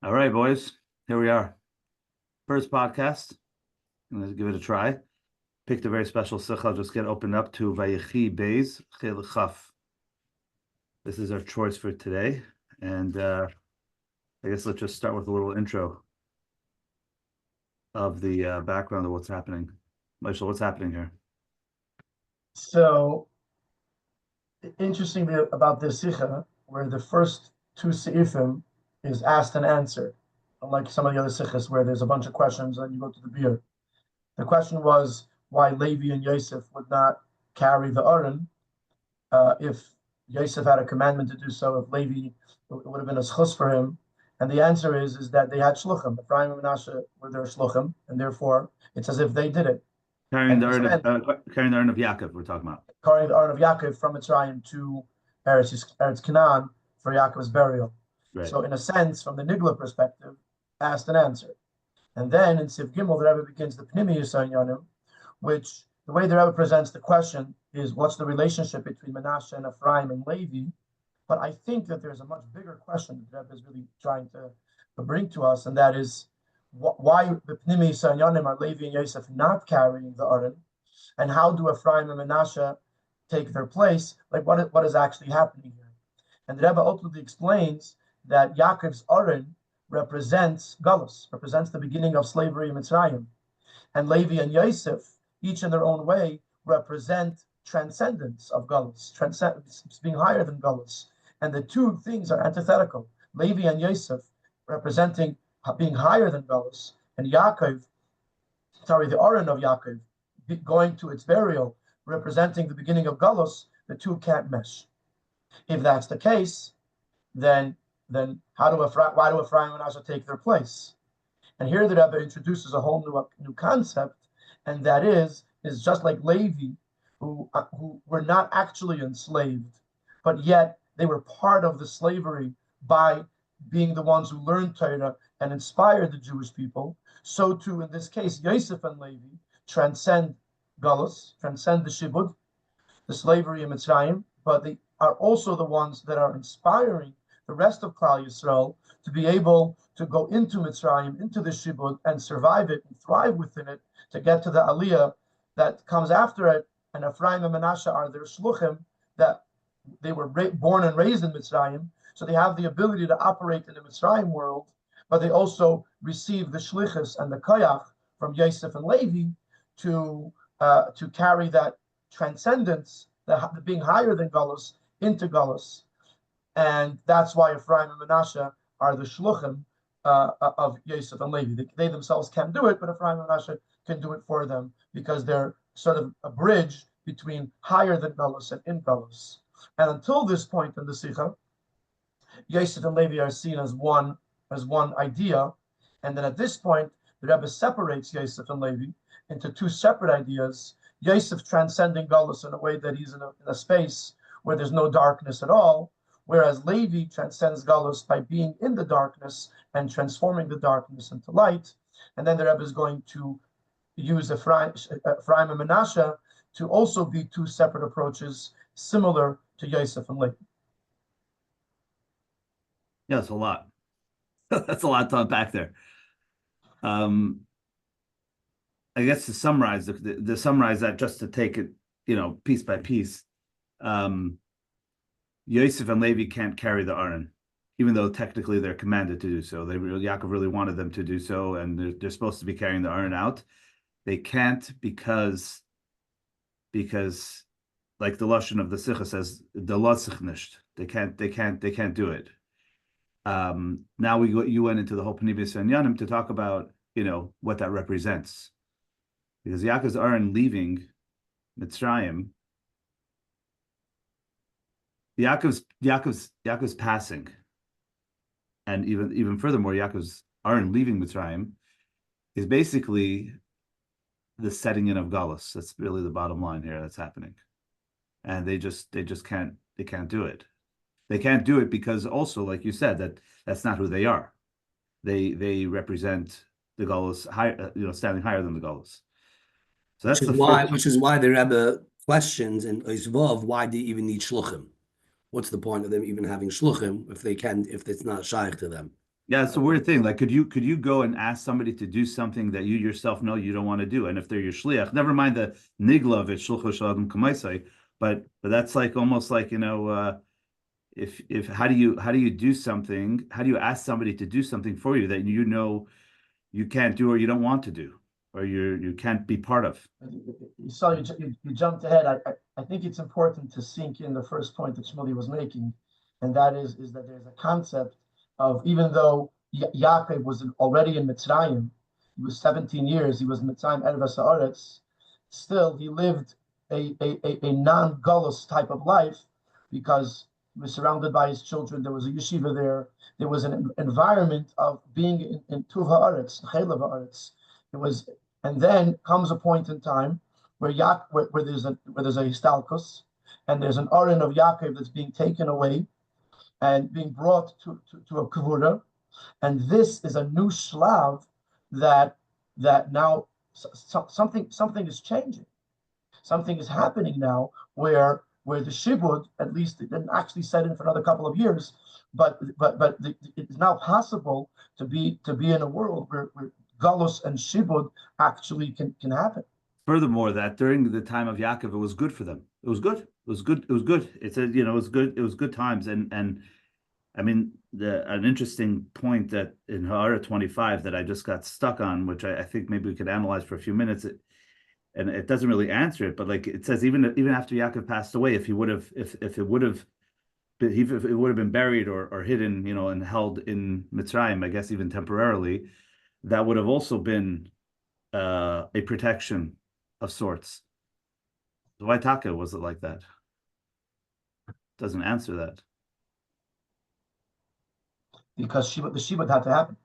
All right, boys. Here we are. First podcast. Let's give it a try. Picked a very special Sicha. Just get opened up to Vayechi Beis Chelek Chaf. This is our choice for today. And I guess let's just start with a little intro of the background of what's happening. Moshe, what's happening here? So, interestingly about this Sicha, where the first two Seifim is asked and answered, unlike some of the other Sichas where there's a bunch of questions and you go to the beer. The question was why Levi and Yosef would not carry the Aron if Yosef had a commandment to do so, if Levi, it would have been a schus for him. And the answer is that they had shluchim. Ephraim and Manasseh were their shluchim, and therefore it's as if they did it. Carrying the urn of Yaakov, we're talking about. Carrying the urn of Yaakov from Mitzrayim to Eretz Canaan for Yaakov's burial. Right. So in a sense, from the Nigla perspective, asked and answered. And then in Siv Gimel, the Rebbe begins the Pnimi Yisrael, which the way the Rebbe presents the question is what's the relationship between Manasseh and Ephraim and Levi? But I think that there's a much bigger question that the Rebbe is really trying to bring to us, and that is why the Pnimi Yisrael are Levi and Yosef not carrying the Aron, and how do Ephraim and Manasseh take their place? Like what is actually happening here? And the Rebbe ultimately explains that Yaakov's Aron represents Galus, represents the beginning of slavery in Mitzrayim. And Levi and Yosef, each in their own way, represent transcendence of Galus, being higher than Galus. And the two things are antithetical. Levi and Yosef representing being higher than Galus, and the Aron of Yaakov going to its burial, representing the beginning of Galus, the two can't mesh. If that's the case, then why do Ephraim and Manasseh take their place? And here the Rebbe introduces a whole new concept, and that is just like Levi, who were not actually enslaved, but yet they were part of the slavery by being the ones who learned Torah and inspired the Jewish people. So too, in this case, Yosef and Levi transcend Galus, transcend the Shibud, the slavery in Mitzrayim, but they are also the ones that are inspiring the rest of Klal Yisrael to be able to go into Mitzrayim, into the Shibud, and survive it and thrive within it to get to the Aliyah that comes after it. And Ephraim and Manasseh are their shluchim, that they were born and raised in Mitzrayim, so they have the ability to operate in the Mitzrayim world, but they also receive the shlichus and the koyach from Yosef and Levi to carry that transcendence, the being higher than Galus, into Galus. And that's why Ephraim and Manasseh are the shluchim of Yosef and Levi. They themselves can't do it, but Ephraim and Manasseh can do it for them because they're sort of a bridge between higher than Galus and in Galus. And until this point in the Sicha, Yosef and Levi are seen as one idea. And then at this point, the Rebbe separates Yosef and Levi into two separate ideas. Yosef transcending Galus in a way that he's in a space where there's no darkness at all, whereas Levi transcends Galus by being in the darkness and transforming the darkness into light. And then the Rebbe is going to use Ephraim and Manasseh to also be two separate approaches similar to Yosef and Levi. Yeah, that's a lot. That's a lot to unpack there. I guess to summarize that, just to take it, piece by piece. Yosef and Levi can't carry the Aron, even though technically they're commanded to do so. Yaakov really wanted them to do so, and they're supposed to be carrying the Aron out. They can't because, like the lashon of the Sicha says, the lotzich nisht. They can't do it. Now you went into the whole Pnimius and Yanim to talk about what that represents, because Yaakov's Aron leaving Mitzrayim. Yaakov's passing, and even furthermore, Yaakov's Aron leaving Mitzrayim is basically the setting in of Galus. That's really the bottom line here that's happening, and they just can't do it. They can't do it because also, like you said, that's not who they are. They represent the Galus high, standing higher than the Galus. So that's which is why the Rebbe questions in Oizvov, why do you even need shluchim? What's the point of them even having shluchim if it's not shaykh to them? Yeah, it's a weird thing. Like, could you go and ask somebody to do something that you yourself know you don't want to do? And if they're your shliach, never mind the nigla of it, shlucho shalom kamaisai, but that's like almost like, if how do you do something? How do you ask somebody to do something for you that you know you can't do or you don't want to do or you can't be part of? So you jumped ahead. I think it's important to sink in the first point that Shmuli was making, and that is that there's a concept of, even though Yaakov was already in Mitzrayim, he was 17 years, he was in Mitzrayim Erevas Haaretz, still he lived a non-Golos type of life because he was surrounded by his children. There was a yeshiva there. There was an environment of being in Tuv Haaretz, Chelev Haaretz. It was, and then comes a point in time where there's a histalkus, and there's an aron of Yaakov that's being taken away and being brought to a kavura, and this is a new shlav that now something is changing, something is happening now where the shibud, at least it didn't actually set in for another couple of years, but it's now possible to be in a world where galus and shibud actually can happen. Furthermore, that during the time of Yaakov, it was good for them. It was good. It was good. It was good. It's a, it was good. It was good times. And I mean, an interesting point that in Ha'ara 25 that I just got stuck on, which I think maybe we could analyze for a few minutes, and it doesn't really answer it, but like it says, even after Yaakov passed away, if it would have been buried or hidden, and held in Mitzrayim, I guess even temporarily, that would have also been a protection of sorts. So why Taka was it like that? Doesn't answer that. Because the shibud had to happen.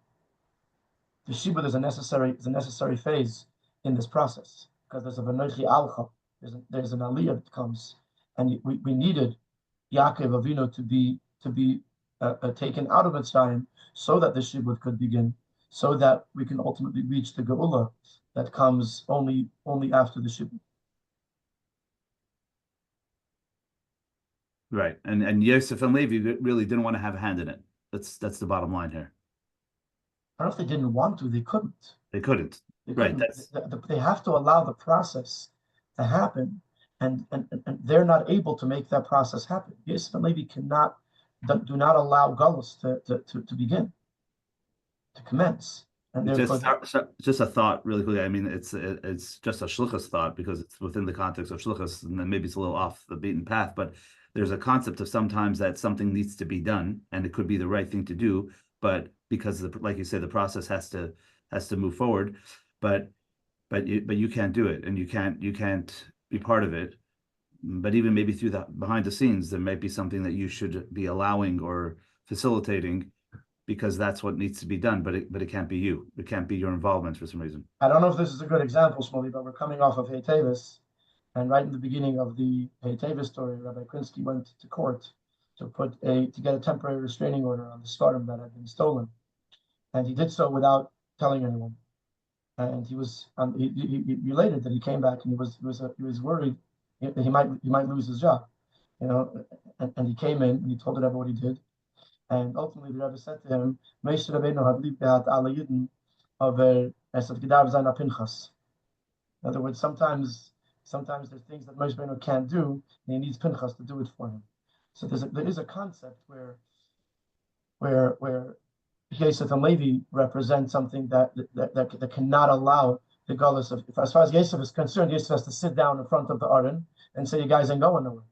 The shibud is a necessary phase in this process, because there's a v'noichi alcha, there's an aliyah that comes, and we needed Yaakov Avinu to be taken out of Mitzrayim so that the shibud could begin, so that we can ultimately reach the geula that comes only after the shibud. Right, and Yosef and Levi really didn't want to have a hand in it. That's the bottom line here. I don't know if they didn't want to; they couldn't. They couldn't. Right. They have to allow the process to happen, and they're not able to make that process happen. Yosef and Levi do not allow galus to begin, to commence. And just a thought really quickly. I mean, it's just a shlichus thought because it's within the context of shlichus, and then maybe it's a little off the beaten path, but there's a concept of sometimes that something needs to be done and it could be the right thing to do, but because like you said, the process has to move forward, but you can't do it, and you can't be part of it. But even maybe through the behind the scenes, there might be something that you should be allowing or facilitating, because that's what needs to be done, but it can't be you. It can't be your involvement for some reason. I don't know if this is a good example, Shmuli, but we're coming off of Hey Tevis, and right in the beginning of the Hey Tevis story, Rabbi Krinsky went to court to get a temporary restraining order on the stardom that had been stolen, and he did so without telling anyone. And he was he related that he came back and he was worried that he might lose his job, and he came in and he told the Rebbe what he did. And ultimately, the Rebbe said to him, Moshe Rabbeinu had lieb gehabt alle Yidden, aber es hat gedarf sein a Pinchas. In other words, sometimes there's things that Moshe Rabbeinu can't do, and he needs Pinchas to do it for him. So there is a concept where Yosef and Levi represent something that cannot allow the galus of. As far as Yosef is concerned, Yosef has to sit down in front of the Aron and say, "You guys ain't going nowhere.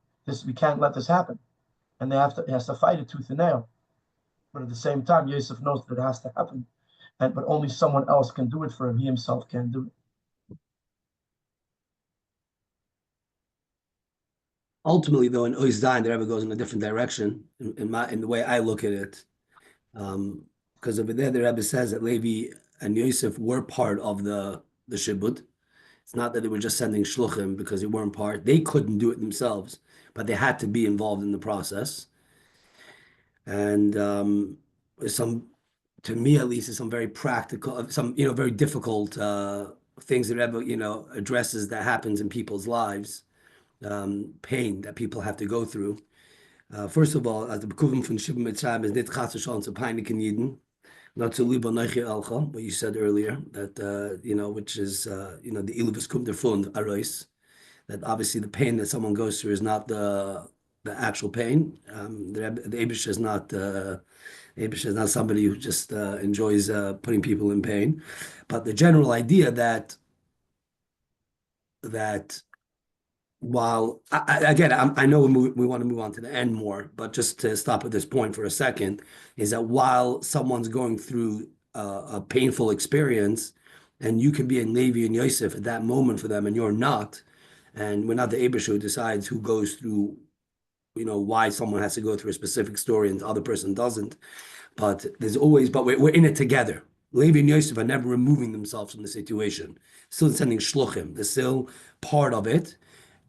We can't let this happen," and he has to fight it tooth and nail. But at the same time, Yosef knows that it has to happen, but only someone else can do it for him. He himself can't do it. Ultimately, though, in Oizdain, the Rebbe goes in a different direction in the way I look at it. Because over there, the Rebbe says that Levi and Yosef were part of the shibud. It's not that they were just sending shluchim because they weren't part. They couldn't do it themselves, but they had to be involved in the process. And to me at least, is some very practical, some very difficult things that Rebbe addresses that happens in people's lives, pain that people have to go through. First of all, as the Bekuvim von Shibud Mitzrayim is nicht chas v'shalom zu peinlichen Yidden. not to live on what you said earlier, that which is the iluvus kum der fund arois, that obviously the pain that someone goes through is not the actual pain. The Abish is not somebody who just enjoys putting people in pain, but the general idea that while again, I know we want to move on to the end more, but just to stop at this point for a second, is that while someone's going through a painful experience, and you can be in Levi and Yosef at that moment for them, and you're not, and we're not the Abish who decides who goes through, why someone has to go through a specific story and the other person doesn't. But we're in it together. Levi and Yosef are never removing themselves from the situation. Still sending shluchim. They're still part of it.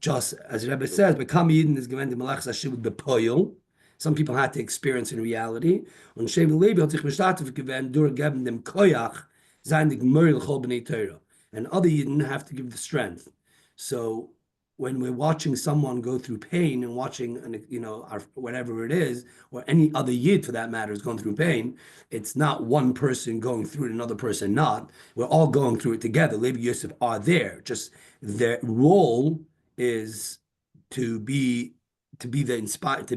Just as the Rebbe says, is given the malachas hashivud bepoil. Some people had to experience in reality. Und Shevi Levi hat sich bestattet gewesen durchgeben dem koyach sein g'moril chol b'nei Torah. And other Yidden have to give the strength. So when we're watching someone go through pain and watching, whatever it is, or any other Yid for that matter is going through pain, it's not one person going through it, another person not. We're all going through it together. Levi Yosef are there. Just their role is to be the inspired, to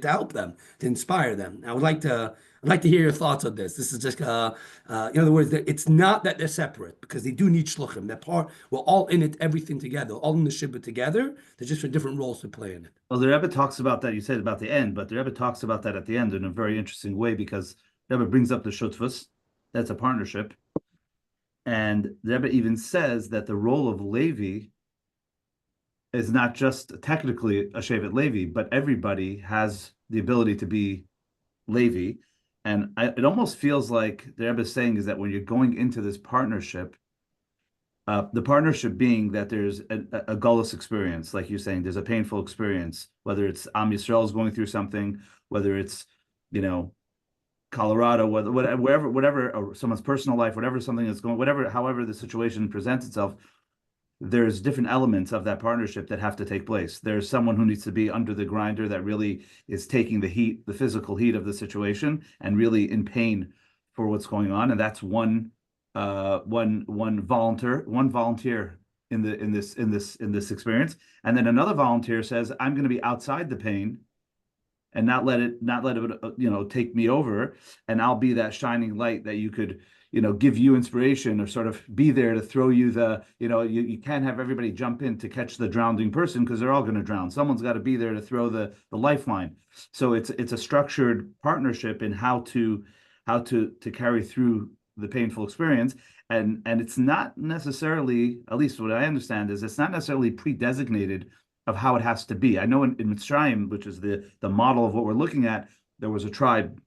help them, to inspire them. I'd like to hear your thoughts on this. This is just, in other words, that it's not that they're separate, because they do need shluchim. They're part. We're all in it, everything together, all in the shibbut together. They're just for different roles to play in it. Well, the Rebbe talks about that. You said about the end, but the Rebbe talks about that at the end in a very interesting way, because the Rebbe brings up the shutfus. That's a partnership, and the Rebbe even says that the role of Levi is not just technically a Shevet Levi, but everybody has the ability to be Levi. And it almost feels like the Rebbe is saying is that when you're going into this partnership, the partnership being that there's a gullus experience, like you're saying, there's a painful experience, whether it's Am Yisrael is going through something, whether it's, Colorado, whatever, or someone's personal life, whatever something is going, however the situation presents itself, there's different elements of that partnership that have to take place. There's someone who needs to be under the grinder that really is taking the heat, the physical heat of the situation, and really in pain for what's going on. And that's one volunteer in this experience. And then another volunteer says, I'm going to be outside the pain and not let it take me over, and I'll be that shining light that you could give you inspiration, or sort of be there to throw you you can't have everybody jump in to catch the drowning person, because they're all going to drown. Someone's got to be there to throw the lifeline. So it's a structured partnership in how to carry through the painful experience. And it's not necessarily, at least what I understand, is it's not necessarily pre-designated of how it has to be. I know in Mitzrayim, which is the model of what we're looking at, there was a tribe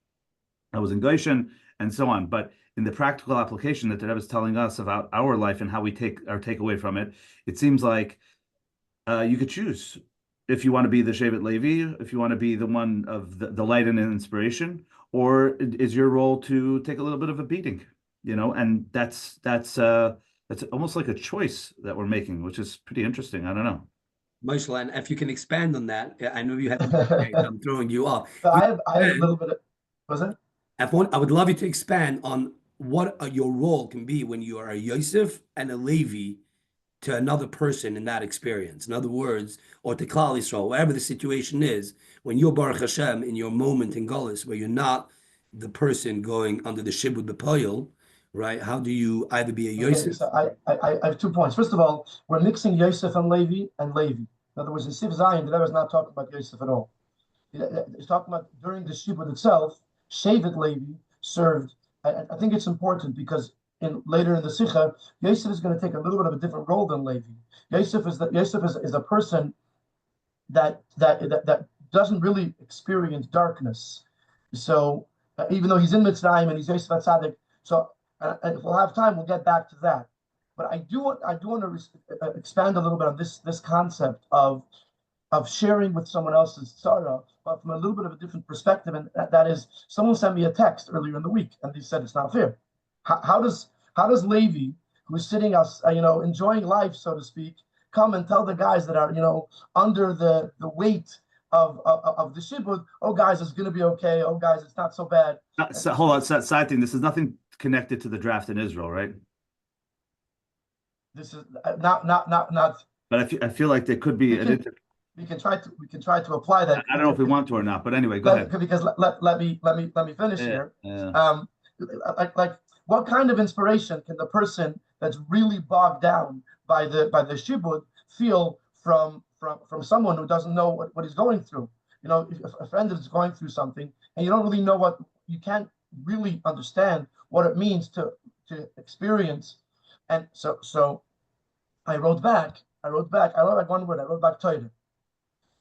that was in Goshen and so on. But in the practical application that the Rebbe is telling us about our life and how we take away from it, it seems like you could choose if you want to be the Shevet Levi, if you want to be the one of the light and inspiration, or is your role to take a little bit of a beating, and that's almost like a choice that we're making, which is pretty interesting. I don't know. Moshe, and if you can expand on that, I know you have. I'm throwing you off. I have a little bit of. Was it? I would love you to expand on what your role can be when you are a Yosef and a Levi to another person in that experience. In other words, or to Klal Yisrael, whatever the situation is, when you're Baruch Hashem in your moment in Golis, where you're not the person going under the Shibud B'Poyel, right? How do you either be a Yosef? Okay, so I have 2 points. First of all, we're mixing Yosef and Levi. In other words, in Siv Zion, the Rebbe is not talking about Yosef at all. He's talking about during the Shibud itself, Shevet Levi served. I think it's important because later in the Sicha, Yosef is going to take a little bit of a different role than Levi. Yosef is a person that doesn't really experience darkness. So even though he's in Mitzrayim and he's Yosef HaTzadik, so if we'll have time, we'll get back to that. But I do want to expand a little bit on this concept of sharing with someone else's tzara, but from a little bit of a different perspective. And that is, someone sent me a text earlier in the week, and they said it's not fair. How does Levi, who's sitting enjoying life, so to speak, come and tell the guys that are under the weight of the shibud. Oh, guys, it's going to be okay. Oh, guys, it's not so bad. So, hold on, side thing. This is nothing connected to the draft in Israel, right? This is not. But I feel like there could be we can try to apply that. I don't know if we want to or not, but anyway, go ahead. Because let me finish here. Like what kind of inspiration can the person that's really bogged down by the shibud feel from someone who doesn't know what he's going through? You know, if a friend is going through something and you don't really know you can't really understand what it means to experience. And so I wrote back one word. I wrote back Torah.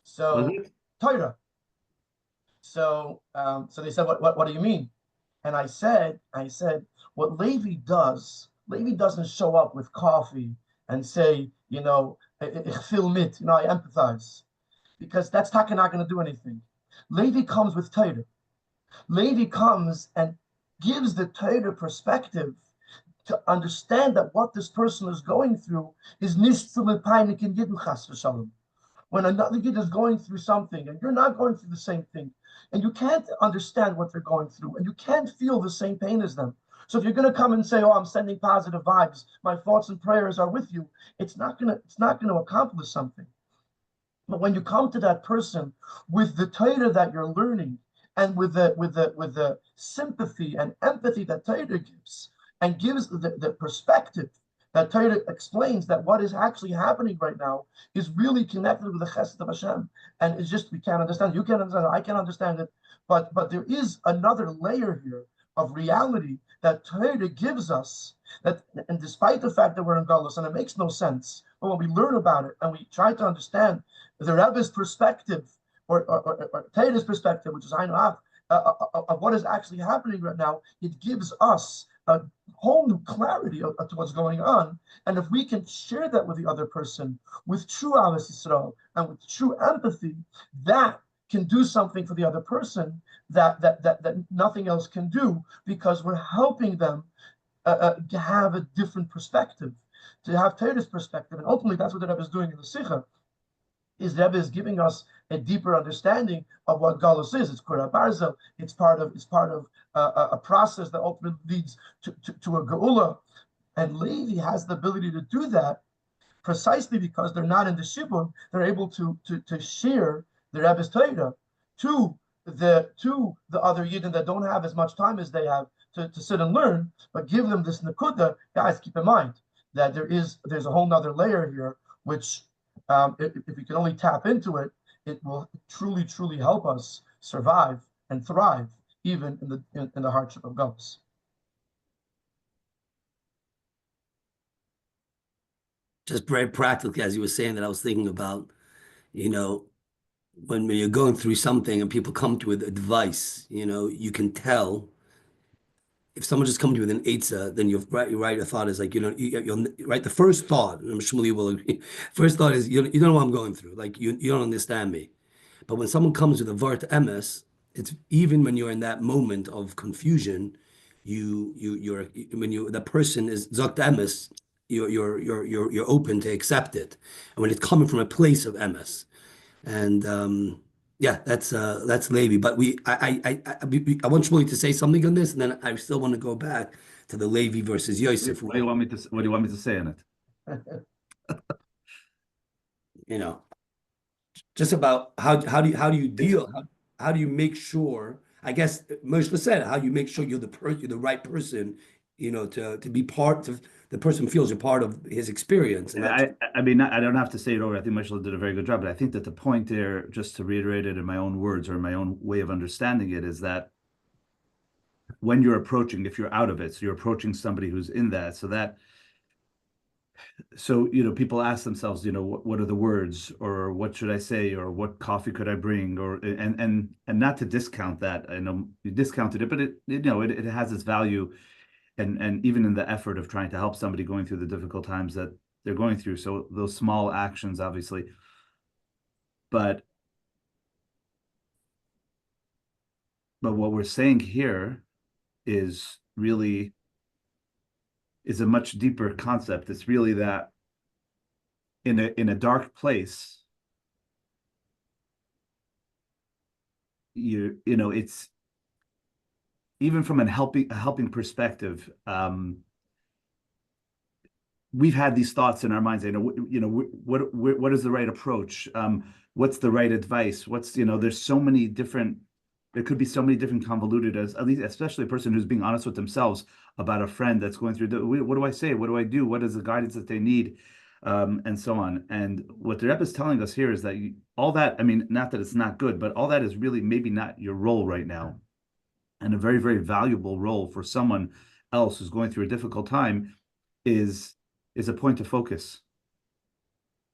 So Torah. So they said, what do you mean? And I said, what Levi doesn't show up with coffee and say, you know, ich feel mit, you know, I empathize, because that's not going to do anything. Levi comes with Torah. Levi comes and gives the Torah perspective to understand that what this person is going through is nicht zu lepeinik in Yidden chas v'shalom. When another Yid is going through something and you're not going through the same thing, and you can't understand what they're going through, and you can't feel the same pain as them. So if you're going to come and say, "Oh, I'm sending positive vibes, my thoughts and prayers are with you," it's not going to accomplish something. But when you come to that person with the Torah that you're learning, and with the sympathy and empathy that Torah gives, and gives the perspective that Torah explains that what is actually happening right now is really connected with the chesed of Hashem. And it's just, we can't understand. You can't understand it. I can't understand it. But there is another layer here of reality that Torah gives us, and despite the fact that we're in Galus, and it makes no sense, but when we learn about it and we try to understand the Rebbe's perspective, or Torah's perspective, which is Ainu of what is actually happening right now, it gives us a whole new clarity to what's going on. And if we can share that with the other person with true Ahavas Yisrael and with true empathy, that can do something for the other person that nothing else can do, because we're helping them to have a different perspective, to have Torah's perspective. And ultimately, that's what the Rebbe is doing in the Sicha. Is the Rebbe is giving us a deeper understanding of what Galus is. It's Kura Barzel. It's part of a process that ultimately leads to a Geula. And Levi has the ability to do that precisely because they're not in the Shibud. They're able to share the Rebbe's Torah to the other Yidden that don't have as much time as they have to sit and learn, but give them this Nakuda. Guys, keep in mind that there's a whole nother layer here, which if we can only tap into it, it will truly, truly help us survive and thrive, even in the hardship of Galus. Just very practically, as you were saying, that I was thinking about, you know, when you're going through something and people come to you with advice, you know, you can tell if someone just comes to you with an eitzah, then you're right. Your thought is like, you know, you'll right. The first thought, and Shmuli will agree, first thought is, you don't know what I'm going through. Like, you don't understand me. But when someone comes with a vart emes, it's even when you're in that moment of confusion, you're when the person is zakt emes, you're open to accept it, and when it's coming from a place of emes, and yeah, that's Levi. But I want Shmuley to say something on this, and then I still want to go back to the Levi versus Yosef. What do you want me to say on it? You know, just about how do you deal? How do you make sure? I guess Moshe said, how you make sure you're the right person, you know, to be part of the person feels you're part of his experience. And I mean, I don't have to say it over. I think Moshe did a very good job, but I think that the point there, just to reiterate it in my own words or my own way of understanding it, is that when you're approaching, if you're out of it, so you're approaching somebody who's in that, so you know, people ask themselves, you know, what are the words, or what should I say, or what coffee could I bring, or and not to discount that. I know you discounted it, but it has its value. And even in the effort of trying to help somebody going through the difficult times that they're going through. So those small actions, obviously, but what we're saying here is really a much deeper concept. It's really that in a dark place, it's even from a helping perspective. We've had these thoughts in our minds. What is the right approach? What's the right advice? There's so many different. There could be so many different convoluted, at least, especially a person who's being honest with themselves about a friend that's going through. What do I say? What do I do? What is the guidance that they need, and so on. And what the Rebbe is telling us here is that all that. I mean, not that it's not good, but all that is really maybe not your role right now, and a very, very valuable role for someone else who's going through a difficult time is a point of focus.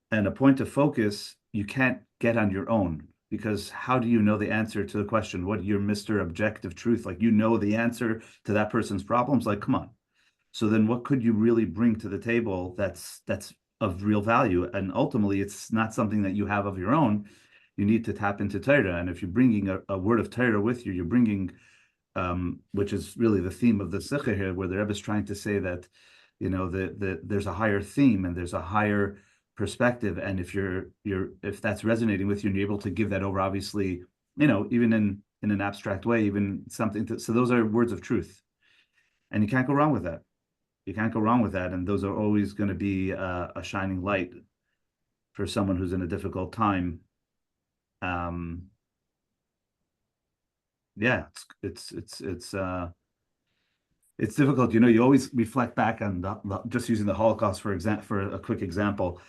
And a point of focus you can't get on your own, because how do you know the answer to the question? What, you're Mr. Objective Truth? Like, the answer to that person's problems? Like, come on. So then what could you really bring to the table that's of real value? And ultimately, it's not something that you have of your own. You need to tap into Torah. And if you're bringing a word of Torah with you, you're bringing, which is really the theme of the Sicha here, where the Rebbe is trying to say that, there's a higher theme and there's a higher perspective. And if that's resonating with you and you're able to give that over, obviously, even in an abstract way, even something so those are words of truth. And you can't go wrong with that. You can't go wrong with that. And those are always going to be a shining light for someone who's in a difficult time. Yeah, it's difficult. You always reflect back on just using the Holocaust for a quick example.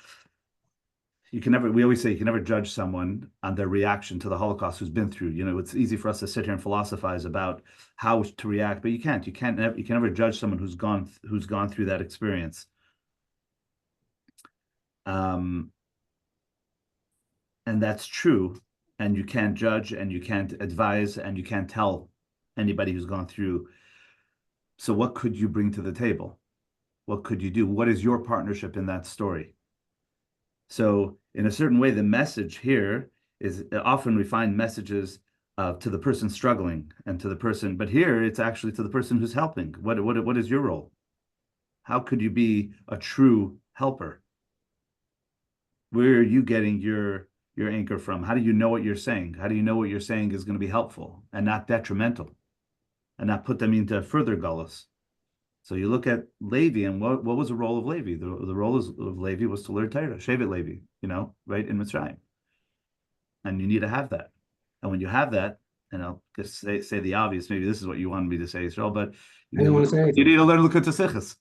We always say you can never judge someone on their reaction to the Holocaust who's been through. It's easy for us to sit here and philosophize about how to react, but you can't. You can never judge someone who's gone through that experience. And that's true. And you can't judge, and you can't advise, and you can't tell anybody who's gone through. So what could you bring to the table? What could you do? What is your partnership in that story? So in a certain way, the message here is often we find messages to the person struggling and to the person, but here it's actually to the person who's helping. What is your role? How could you be a true helper? Where are you getting your anchor from? How do you know what you're saying? How do you know what you're saying is going to be helpful and not detrimental, and not put them into further gullus? So you look at Levi, and what was the role of Levi? The role of Levi was to learn Torah, Shevet Levi, right in Mitzrayim. And you need to have that. And when you have that, and I'll just say the obvious, maybe this is what you wanted me to say, Yisroel, but you need to learn Likutei Sichos.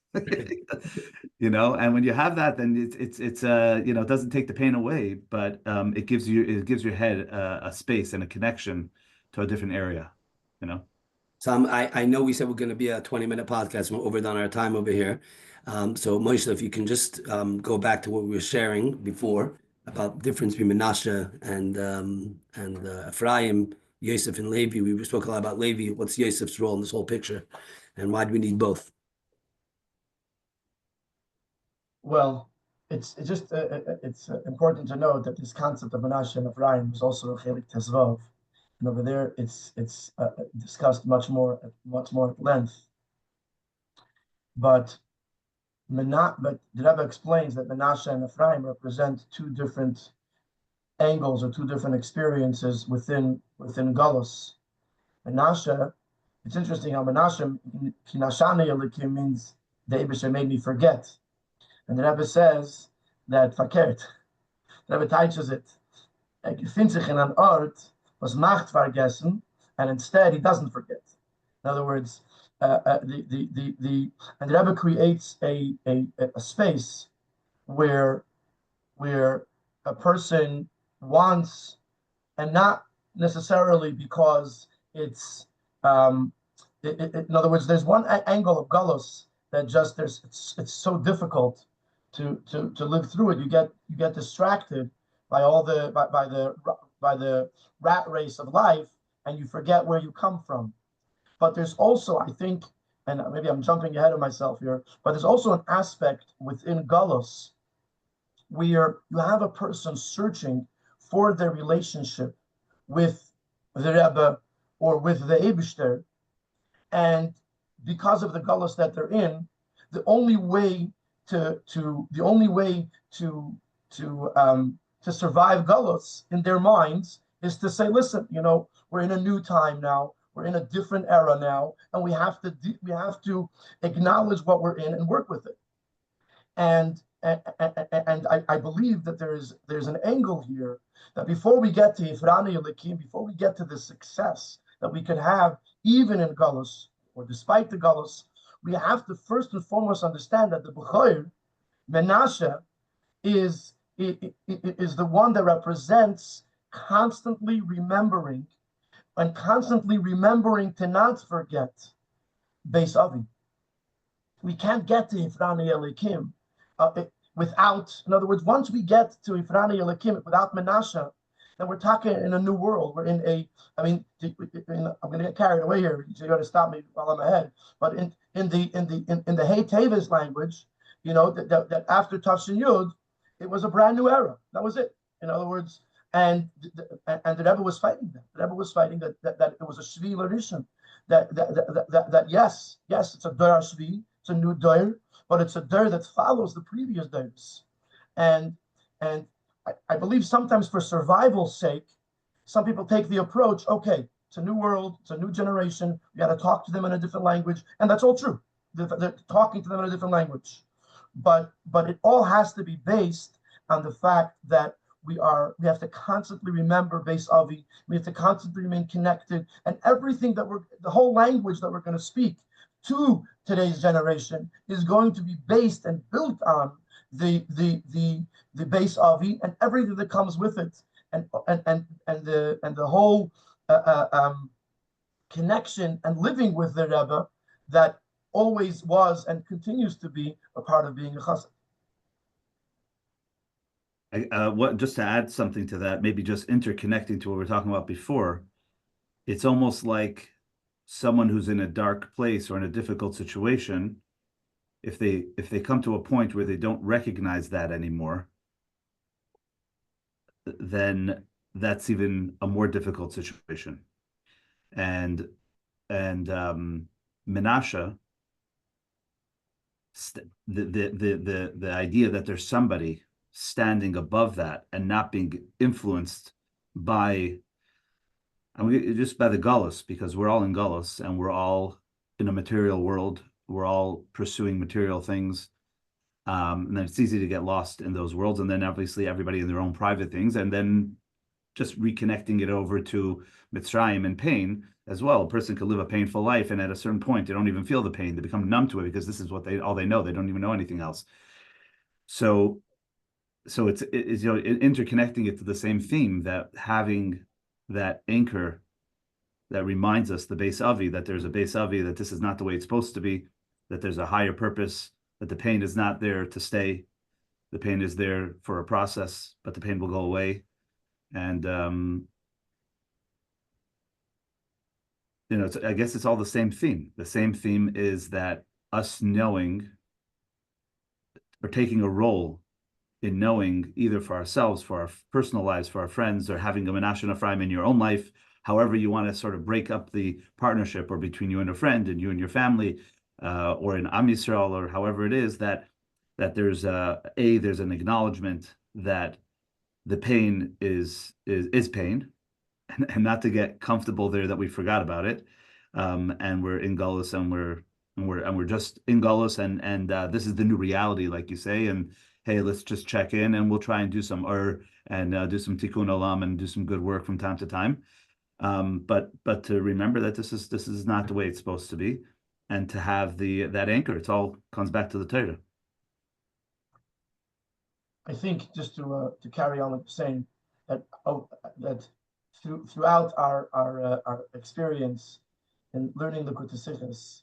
And when you have that, then it doesn't take the pain away, but it gives your head a space and a connection to a different area, So I know we said we're going to be a 20-minute podcast. We're overdone our time over here. So Moshe, if you can just go back to what we were sharing before about the difference between Menashe and Ephraim, Yosef and Levi. We spoke a lot about Levi. What's Yosef's role in this whole picture, and why do we need both? Well, it's important to note that this concept of Menashe and Ephraim is also a Chelek Tezvav. And over there, it's discussed much more at length. But the Rebbe explains that Menashe and Ephraim represent two different angles or two different experiences within Galus. Menashe, it's interesting how Menashe Kinashana Yelikim means the Eibusher made me forget, and the Rebbe says that verkehrt. The Rebbe teaches it. Gefindt sich in an Ort was macht vergessen, and instead he doesn't forget. In other words, and the Rebbe creates a space where a person wants, and not necessarily because it's in other words, there's one angle of galus that just it's so difficult to live through it. You get distracted by all by the rat race of life, and you forget where you come from. But there's also, I think, and maybe I'm jumping ahead of myself here, but there's also an aspect within Galus where you have a person searching for their relationship with the Rebbe or with the Eibishter, and because of the Galus that they're in, the only way to survive Galus in their minds is to say, listen, we're in a new time now. We're in a different era now, and we have to acknowledge what we're in and work with it. And I believe that there's an angle here that before we get to Ifrani Elikim, before we get to the success that we could have even in Galus or despite the Galus, we have to first and foremost understand that the B'choir, Menashe, is the one that represents constantly remembering to not forget Beis Avi. We can't get to Ifrani Elikim without, in other words, once we get to Ifrani Elikim without Menashe, then we're talking in a new world. We're in I'm going to get carried away here, so you got to stop me while I'm ahead. But in the Hey Tevis language, that after Tafshin Yud, it was a brand new era. That was it. In other words, and the Rebbe was fighting that. The Rebbe was fighting that it was a Shvi Larishan. That yes, it's a Dor Shvi, it's a new Dor, but it's a Dor that follows the previous Dors. And I believe sometimes for survival's sake, some people take the approach, okay, it's a new world, it's a new generation, we got to talk to them in a different language, and that's all true. They're talking to them in a different language. But it all has to be based on the fact that we have to constantly remember Beis Avi, we have to constantly remain connected, and everything the whole language that we're going to speak to today's generation is going to be based and built on the Beis Avi and everything that comes with it, and the whole connection and living with the Rebbe that always was and continues to be a part of being a chassid. Just to add something to that, maybe just interconnecting to what we were talking about before, it's almost like someone who's in a dark place or in a difficult situation, if they come to a point where they don't recognize that anymore, then that's even a more difficult situation. And Menashe, the idea that there's somebody standing above that and not being influenced by, just by the Gullus, because we're all in Gullus and we're all in a material world, we're all pursuing material things, and then it's easy to get lost in those worlds, and then obviously everybody in their own private things, and then just reconnecting it over to Mitzrayim and pain as well. A person could live a painful life, and at a certain point they don't even feel the pain, they become numb to it because this is what all they know, they don't even know anything else. So it's interconnecting it to the same theme, that having that anchor that reminds us, the Beis Avi, that there's a Beis Avi, that this is not the way it's supposed to be, that there's a higher purpose, that the pain is not there to stay, the pain is there for a process, but the pain will go away. And I guess it's all the same theme. The same theme is that us knowing or taking a role in knowing, either for ourselves, for our personal lives, for our friends, or having a Menashe and Ephraim in your own life, however you want to sort of break up the partnership, or between you and a friend and you and your family, or in Am Yisrael, or however it is, that there's there's an acknowledgement that the pain is pain, and not to get comfortable there that we forgot about it, and we're in Gullus, and we're just in Gullus, and this is the new reality, like you say, and hey, let's just check in, and we'll try and do some do some tikkun olam and do some good work from time to time. But to remember that this is not the way it's supposed to be, and to have that anchor. It all comes back to the Torah. I think just to carry on with saying that throughout our experience in learning the Likutei Sichos,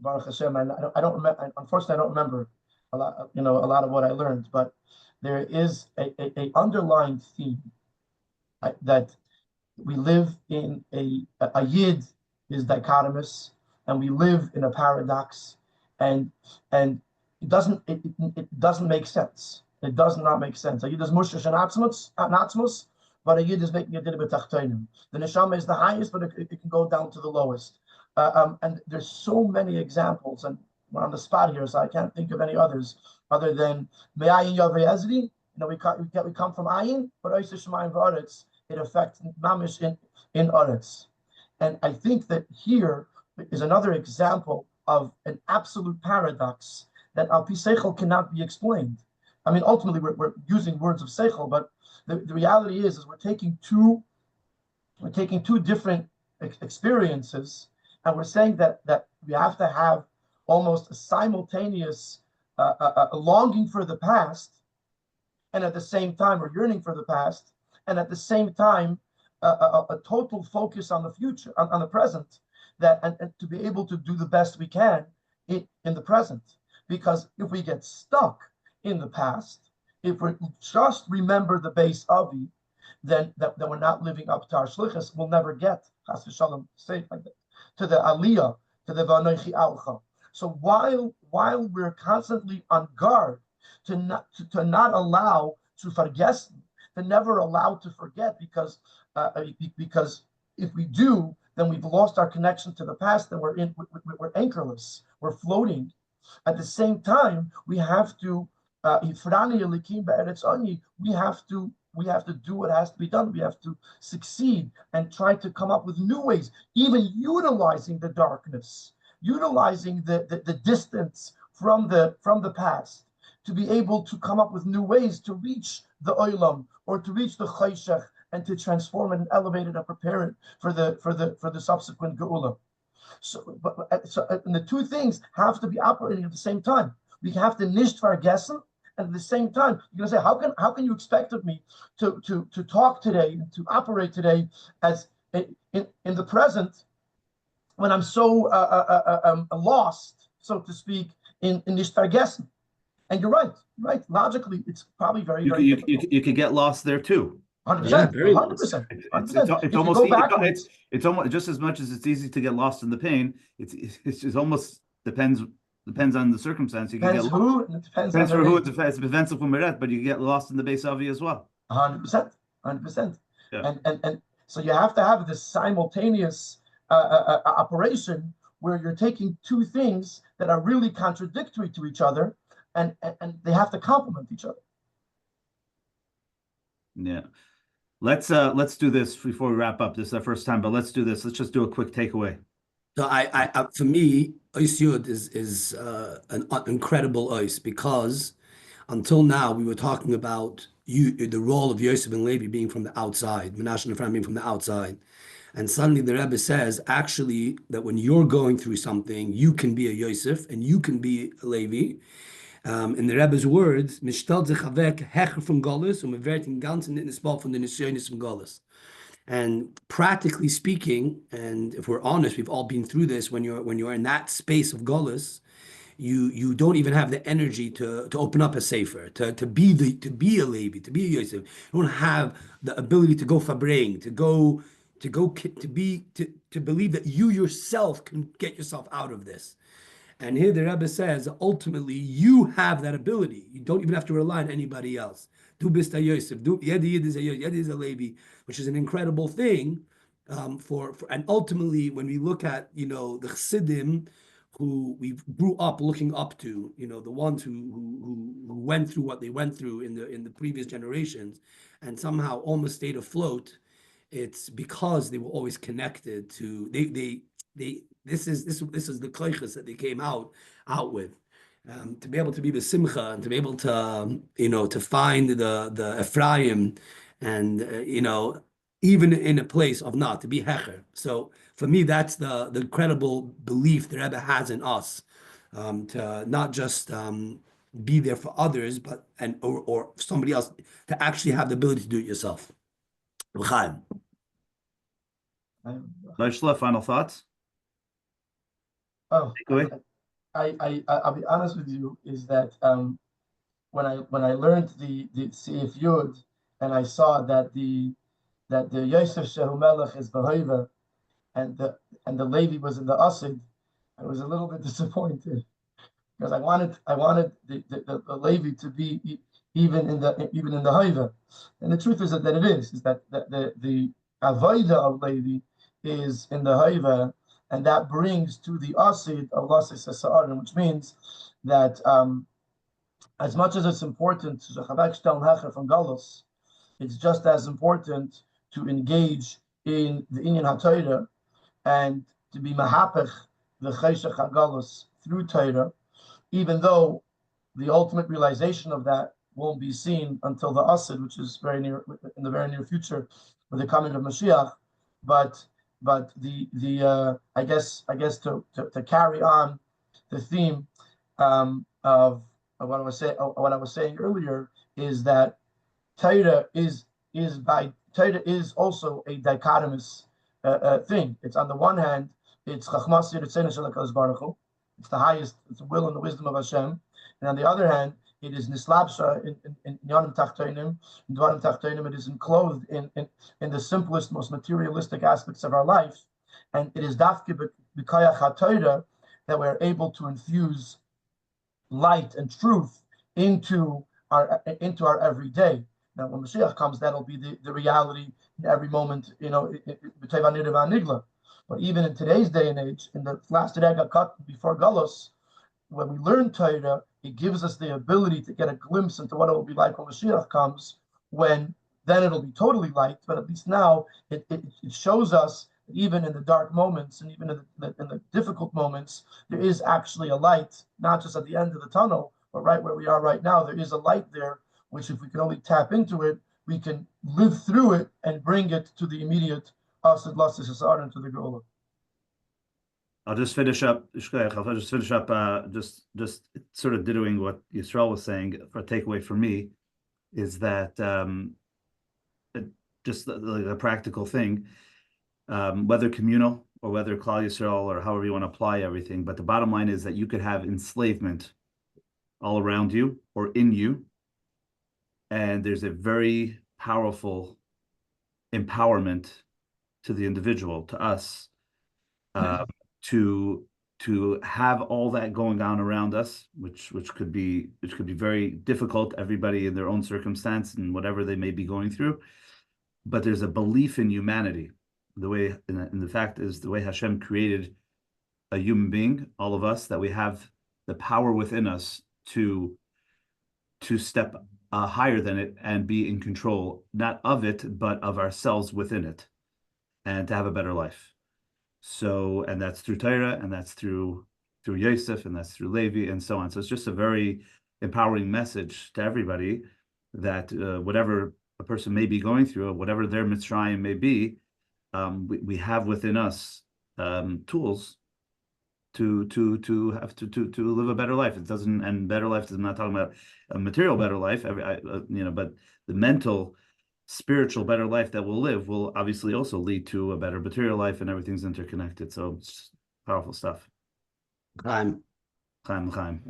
Baruch Hashem, I don't remember. Unfortunately, I don't remember a lot of what I learned, but there is a underlying theme that we live in a yid is dichotomous, and we live in a paradox, and it doesn't make sense. It does not make sense. A yid is mushish and atzmus, but a yid is making a dinner b'tachtonim. The neshama is the highest, but it can go down to the lowest. And there's so many examples, and we're on the spot here, so I can't think of any others other than me'ayin yavei ezri. We come from ayin, but oisei shemayim v'aretz. It affects mamish in Aretz. And I think that here is another example of an absolute paradox that al pi seichel cannot be explained. I mean, ultimately, we're using words of seichel, but the reality is we're taking two different experiences, and we're saying that we have to have almost a simultaneous a longing for the past, and at the same time, we're yearning for the past, and at the same time, a total focus on the future, on the present, and to be able to do the best we can in the present. Because if we get stuck in the past, if we just remember the base Avi, then we're not living up to our shlichus. We'll never get, chas v'shalom, say it like that, to the aliyah, to the v'anochi alcha. So while we're constantly on guard to not allow to forget, to never allow to forget, because if we do, then we've lost our connection to the past, and we're anchorless, we're floating. At the same time, we have to we have to do what has to be done. We have to succeed and try to come up with new ways, even utilizing the darkness, utilizing the distance from the past, to be able to come up with new ways to reach the olam, or to reach the chayshech, and to transform it and elevate it and prepare it for the subsequent geula. So and the two things have to be operating at the same time. We have to nicht vergessen, and at the same time, you're going to say, how can you expect of me to talk today and to operate today as in the present, when I'm so lost, so to speak, in nicht vergessen? And you're right. Logically, it's probably very difficult. You could get lost there too. 100%, very 100%. It's almost just as much as it's easy to get lost in the pain. It's almost depends on the circumstance. You can Depends get who, and it depends for on who. It's defensive for Meret, but you can get lost in the base Avi as well. 100%. Yeah. And so you have to have this simultaneous operation where you're taking two things that are really contradictory to each other, and they have to complement each other. Yeah. Let's do this before we wrap up. This is our first time, but let's do this. Let's just do a quick takeaway. So I for me, Ois Yud is an incredible Ois, because until now we were talking about the role of Yosef and Levi being from the outside, Menashe and Ephraim being from the outside. And suddenly the Rebbe says, actually, that when you're going through something, you can be a Yosef and you can be a Levi. In the Rebbe's words, "Mishtelt sich weg hecher from Golis, und man wird in ganzen in Spal von den Nisyonis from Golis." And practically speaking, and if we're honest, we've all been through this. When you're in that space of Golis, you don't even have the energy to open up a sefer, to be a Levi, to be a Yosef. You don't have the ability to go fabreing, to believe that you yourself can get yourself out of this. And here the Rebbe says, ultimately, you have that ability. You don't even have to rely on anybody else. Du bist a Yosef, Yed is a Yosef, Yed is a Levi, which is an incredible thing. And ultimately, when we look at the Chassidim, who we grew up looking up to, the ones who went through what they went through in the previous generations, and somehow almost stayed afloat, it's because they were always connected to this is the koiches that they came out with, to be able to be the simcha, and to be able to to find the Ephraim, and even in a place of not to be hecher. So for me, that's the incredible belief the Rebbe has in us, to not just be there for others, but or somebody else, to actually have the ability to do it yourself. Wilhelm. Leishla, final thoughts? Oh, I'll be honest with you, is that when I learned the Seif Yud, and I saw that the Yosef Shehu Melech is Behoiva, and the Levi was in the Asid, I was a little bit disappointed, because I wanted the Levi to be even in the Hoiva. And the truth is that it is that the Avoida of Levi is in the Hoiva, and that brings to the Asid of Lasis Sa'arim, which means that as much as it's important to Chavek Shtel Hecher from Galus, it's just as important to engage in the Inyan HaTorah and to be mahapech the Cheshech HaGalus through Torah, even though the ultimate realization of that won't be seen until the Asid, which is very near in the very near future, with the coming of Mashiach. But the I guess to carry on the theme of what I was saying earlier is that Torah is also a dichotomous thing. It's on the one hand, it's Chachmas Yiritzena Shel HaKadosh Baruch Hu. It's the highest, it's the will and the wisdom of Hashem. And on the other hand, it is Nislabsha in Yonim Tachtoinim, in Dvarim Tachtoinim. It is enclosed in the simplest, most materialistic aspects of our life. And it is Dafke B'Kayach HaTorah that we're able to infuse light and truth into our everyday. Now, when Mashiach comes, that'll be the reality in every moment, But even in today's day and age, in the last Rega cut before Galus, when we learn Torah, it gives us the ability to get a glimpse into what it will be like when Mashiach comes, when then it'll be totally light, but at least now it shows us that even in the dark moments and even in the difficult moments, there is actually a light, not just at the end of the tunnel, but right where we are right now, there is a light there, which if we can only tap into it, we can live through it and bring it to the immediate Asid Lassis Asar into the Goula. I'll just finish up. I'll just finish up. Just sort of dittoing what Yisroel was saying. For a takeaway for me, is that just the practical thing, whether communal or whether Klal Yisrael or however you want to apply everything. But the bottom line is that you could have enslavement all around you or in you, and there's a very powerful empowerment to the individual, to us. To have all that going on around us, which could be very difficult, everybody in their own circumstance and whatever they may be going through, but there's a belief in humanity. The way, and the fact is, the way Hashem created a human being, all of us, that we have the power within us to step higher than it and be in control, not of it, but of ourselves within it, and to have a better life. So, and that's through Torah, and that's through Yosef, and that's through Levi, and so on. So it's just a very empowering message to everybody that whatever a person may be going through, or whatever their Mitzrayim may be, we have within us tools to live a better life. It doesn't, and better life is not talking about a material better life, but the mental, spiritual better life that we'll live will obviously also lead to a better material life, and everything's interconnected. So it's powerful stuff. Chaim. Chaim.